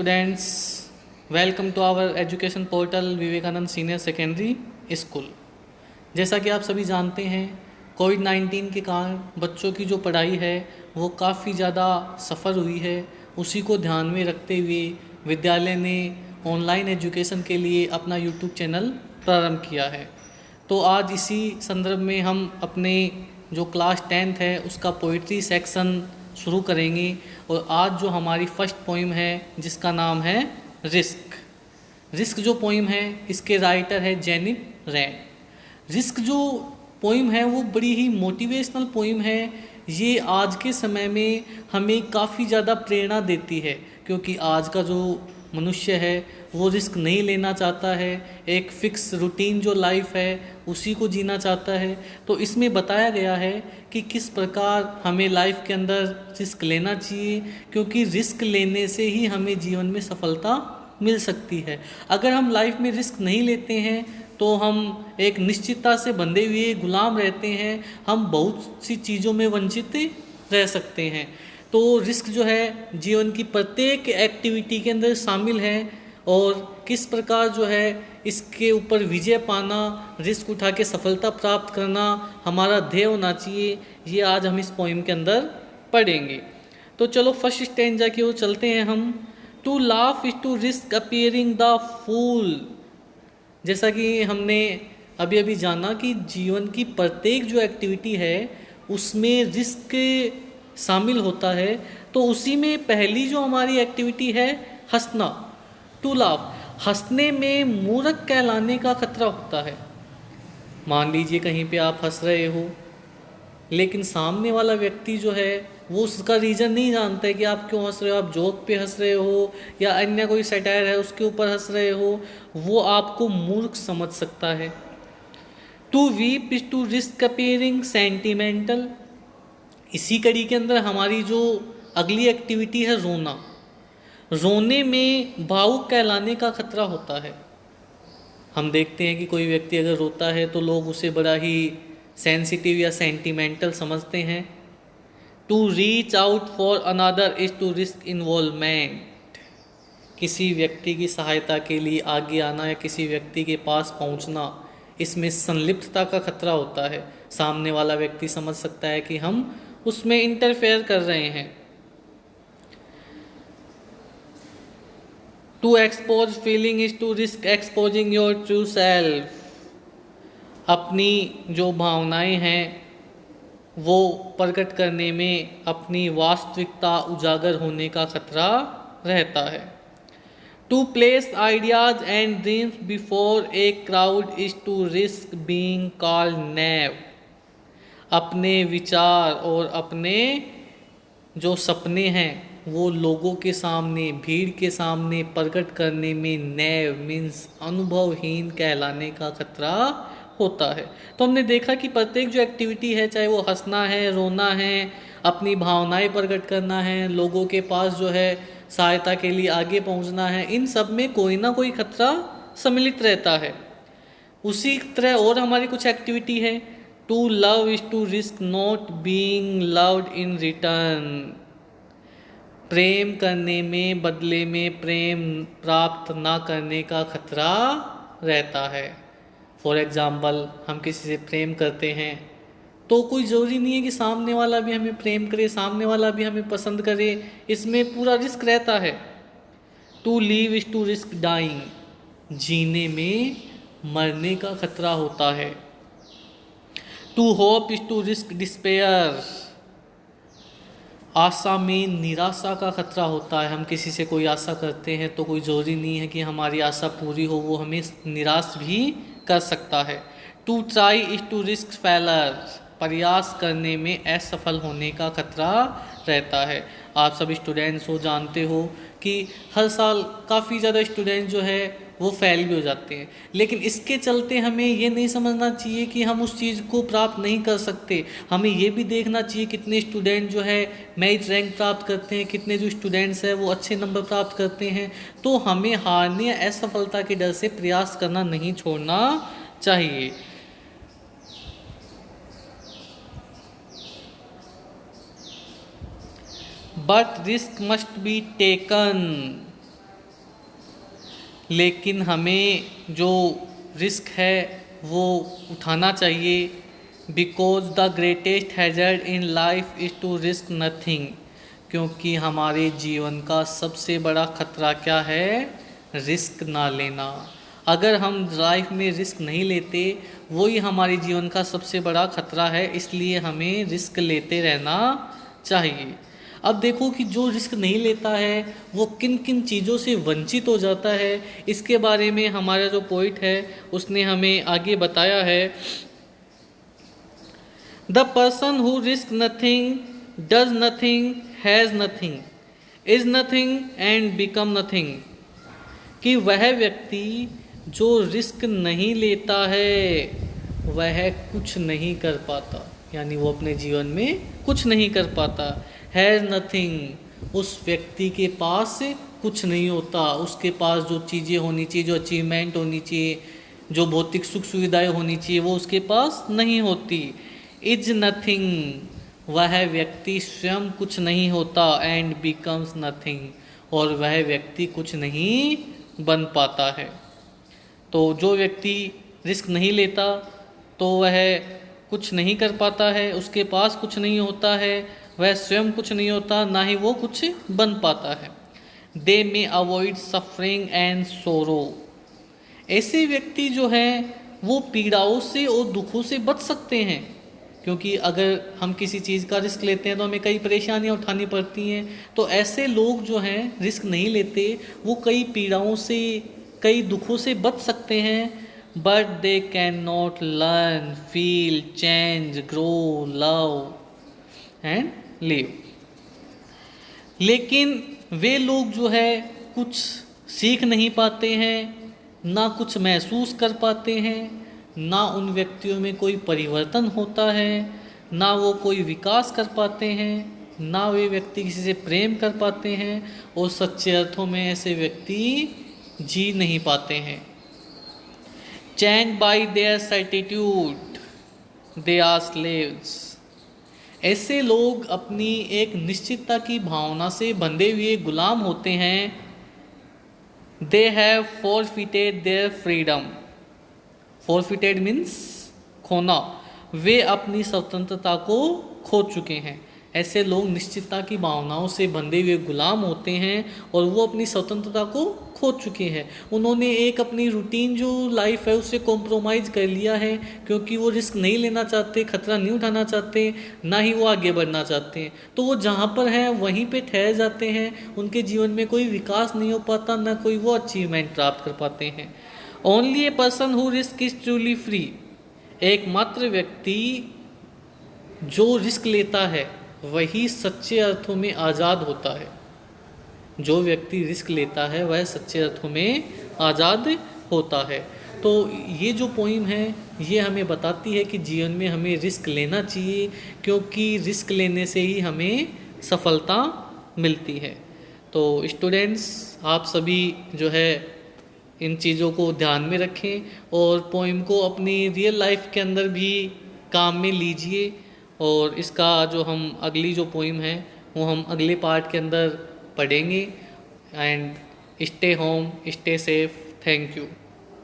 Students, welcome to our education portal Vivekananda senior secondary school. जैसा कि आप सभी जानते हैं, कोविड-19 के कारण बच्चों की जो पढ़ाई है वो काफ़ी ज़्यादा सफ़र हुई है। उसी को ध्यान में रखते हुए विद्यालय ने ऑनलाइन एजुकेशन के लिए अपना यूट्यूब चैनल प्रारंभ किया है। तो आज इसी संदर्भ में हम अपने जो क्लास 10th है उसका पोइट्री सेक्शन शुरू करेंगे। और आज जो हमारी फर्स्ट पोइम है जिसका नाम है रिस्क। रिस्क जो पोइम है इसके राइटर है जेनिफ रैंड। रिस्क जो पोइम है वो बड़ी ही मोटिवेशनल पोइम है। ये आज के समय में हमें काफ़ी ज़्यादा प्रेरणा देती है, क्योंकि आज का जो मनुष्य है वो रिस्क नहीं लेना चाहता है। एक फ़िक्स रूटीन जो लाइफ है उसी को जीना चाहता है। तो इसमें बताया गया है कि किस प्रकार हमें लाइफ के अंदर रिस्क लेना चाहिए, क्योंकि रिस्क लेने से ही हमें जीवन में सफलता मिल सकती है। अगर हम लाइफ में रिस्क नहीं लेते हैं तो हम एक निश्चितता से बंधे हुए गुलाम रहते हैं। हम बहुत सी चीज़ों में वंचित रह सकते हैं। तो रिस्क जो है जीवन की प्रत्येक एक्टिविटी के अंदर शामिल है, और किस प्रकार जो है इसके ऊपर विजय पाना, रिस्क उठा के सफलता प्राप्त करना हमारा ध्येय होना चाहिए। ये आज हम इस पोइम के अंदर पढ़ेंगे। तो चलो फर्स्ट स्टैंजा की ओर चलते हैं हम। To laugh is to risk appearing the fool. जैसा कि हमने अभी अभी जाना कि जीवन की प्रत्येक जो एक्टिविटी है उसमें रिस्क शामिल होता है। तो उसी में पहली जो हमारी एक्टिविटी है हंसना, टू लाफ। हंसने में मूर्ख कहलाने का खतरा होता है। मान लीजिए कहीं पे आप हंस रहे हो, लेकिन सामने वाला व्यक्ति जो है वो उसका रीज़न नहीं जानता है कि आप क्यों हंस रहे हो। आप जोक पे हंस रहे हो या अन्य कोई सटायर है उसके ऊपर हंस रहे हो, वो आपको मूर्ख समझ सकता है। To weep is to risk appearing sentimental. इसी कड़ी के अंदर हमारी जो अगली एक्टिविटी है रोना। रोने में भावुक कहलाने का खतरा होता है। हम देखते हैं कि कोई व्यक्ति अगर रोता है तो लोग उसे बड़ा ही सेंसिटिव या सेंटिमेंटल समझते हैं। To reach out for another is to risk involvement. किसी व्यक्ति की सहायता के लिए आगे आना या किसी व्यक्ति के पास पहुंचना, इसमें संलिप्तता का खतरा होता है। सामने वाला व्यक्ति समझ सकता है कि हम उसमें इंटरफेयर कर रहे हैं। To expose feeling is to risk exposing your true self. अपनी जो भावनाएं हैं वो प्रकट करने में अपनी वास्तविकता उजागर होने का खतरा रहता है। To place ideas and dreams before a crowd is to risk being called naive. अपने विचार और अपने जो सपने हैं वो लोगों के सामने, भीड़ के सामने प्रकट करने में नैव मीन्स अनुभवहीन कहलाने का खतरा होता है। तो हमने देखा कि प्रत्येक जो एक्टिविटी है, चाहे वो हंसना है, रोना है, अपनी भावनाएं प्रकट करना है, लोगों के पास जो है सहायता के लिए आगे पहुंचना है, इन सब में कोई ना कोई खतरा सम्मिलित रहता है। उसी तरह और हमारी कुछ एक्टिविटी है। To love is to risk not being loved in return. प्रेम करने में बदले में प्रेम प्राप्त ना करने का खतरा रहता है। फॉर एग्ज़ाम्पल, हम किसी से प्रेम करते हैं तो कोई ज़रूरी नहीं है कि सामने वाला भी हमें प्रेम करे, सामने वाला भी हमें पसंद करे। इसमें पूरा रिस्क रहता है। To live is to risk dying. जीने में मरने का खतरा होता है। To hope is to risk despair. आशा में निराशा का खतरा होता है। हम किसी से कोई आशा करते हैं तो कोई ज़रूरी नहीं है कि हमारी आशा पूरी हो, वो हमें निराश भी कर सकता है। To try is to risk failure. प्रयास करने में असफल होने का खतरा रहता है। आप सब स्टूडेंट्स हो, जानते हो कि हर साल काफ़ी ज़्यादा स्टूडेंट्स जो है वो फेल भी हो जाते हैं, लेकिन इसके चलते हमें ये नहीं समझना चाहिए कि हम उस चीज़ को प्राप्त नहीं कर सकते। हमें ये भी देखना चाहिए कितने स्टूडेंट जो है मेरिट रैंक प्राप्त करते हैं, कितने जो स्टूडेंट्स हैं वो अच्छे नंबर प्राप्त करते हैं। तो हमें हारने या असफलता के डर से प्रयास करना नहीं छोड़ना चाहिए। But risk must be taken. लेकिन हमें जो रिस्क है वो उठाना चाहिए। Because the greatest hazard in life is to risk nothing, क्योंकि हमारे जीवन का सबसे बड़ा खतरा क्या है? रिस्क ना लेना। अगर हम लाइफ में रिस्क नहीं लेते, वही हमारे जीवन का सबसे बड़ा खतरा है, इसलिए हमें रिस्क लेते रहना चाहिए। अब देखो कि जो रिस्क नहीं लेता है वो किन किन चीज़ों से वंचित हो जाता है, इसके बारे में हमारा जो पोइट है उसने हमें आगे बताया है। The person who risk nothing, does nothing, has nothing, is nothing and become nothing. कि वह व्यक्ति जो रिस्क नहीं लेता है वह कुछ नहीं कर पाता, यानी वो अपने जीवन में कुछ नहीं कर पाता। हैज़ नथिंग, उस व्यक्ति के पास कुछ नहीं होता, उसके पास जो चीज़ें होनी चाहिए, जो अचीवमेंट होनी चाहिए, जो भौतिक सुख सुविधाएं होनी चाहिए, वो उसके पास नहीं होती। इज नथिंग, वह व्यक्ति स्वयं कुछ नहीं होता। एंड बिकम्स नथिंग, और वह व्यक्ति कुछ नहीं बन पाता है। तो जो व्यक्ति रिस्क नहीं लेता तो वह कुछ नहीं कर पाता है, उसके पास कुछ नहीं होता है, वह स्वयं कुछ नहीं होता, ना ही वो कुछ बन पाता है। दे मे अवॉइड सफरिंग एंड सोरो, ऐसे व्यक्ति जो हैं वो पीड़ाओं से और दुखों से बच सकते हैं, क्योंकि अगर हम किसी चीज़ का रिस्क लेते हैं तो हमें कई परेशानियां उठानी पड़ती हैं। तो ऐसे लोग जो हैं रिस्क नहीं लेते, वो कई पीड़ाओं से, कई दुखों से बच सकते हैं। But they can not learn, feel, change, grow, love and live. लेकिन वे लोग जो है कुछ सीख नहीं पाते हैं, ना कुछ महसूस कर पाते हैं, ना उन व्यक्तियों में कोई परिवर्तन होता है, ना वो कोई विकास कर पाते हैं, ना वे व्यक्ति किसी से प्रेम कर पाते हैं, और सच्चे अर्थों में ऐसे व्यक्ति जी नहीं पाते हैं। Chained by their certitude they are slaves, ऐसे लोग अपनी एक निश्चितता की भावना से बंधे हुए गुलाम होते हैं। They have forfeited their freedom, forfeited means खोना, वे अपनी स्वतंत्रता को खो चुके हैं। ऐसे लोग निश्चितता की भावनाओं से बंधे हुए गुलाम होते हैं और वो अपनी स्वतंत्रता को खो चुके हैं। उन्होंने एक अपनी रूटीन जो लाइफ है उससे कॉम्प्रोमाइज़ कर लिया है, क्योंकि वो रिस्क नहीं लेना चाहते, खतरा नहीं उठाना चाहते, ना ही वो आगे बढ़ना चाहते हैं। तो वो जहाँ पर हैं वहीं पे ठहर जाते हैं, उनके जीवन में कोई विकास नहीं हो पाता, ना कोई वो अचीवमेंट प्राप्त कर पाते हैं। Only a person who risk is truly free, एकमात्र व्यक्ति जो रिस्क लेता है वही सच्चे अर्थों में आज़ाद होता है। जो व्यक्ति रिस्क लेता है वह सच्चे अर्थों में आज़ाद होता है। तो ये जो पोइम है ये हमें बताती है कि जीवन में हमें रिस्क लेना चाहिए, क्योंकि रिस्क लेने से ही हमें सफलता मिलती है। तो स्टूडेंट्स, आप सभी जो है इन चीज़ों को ध्यान में रखें और पोइम को अपनी रियल लाइफ के अंदर भी काम में लीजिए। और इसका जो हम अगली जो पोइम है वो हम अगले पार्ट के अंदर पढ़ेंगे। And stay home, stay safe. Thank you.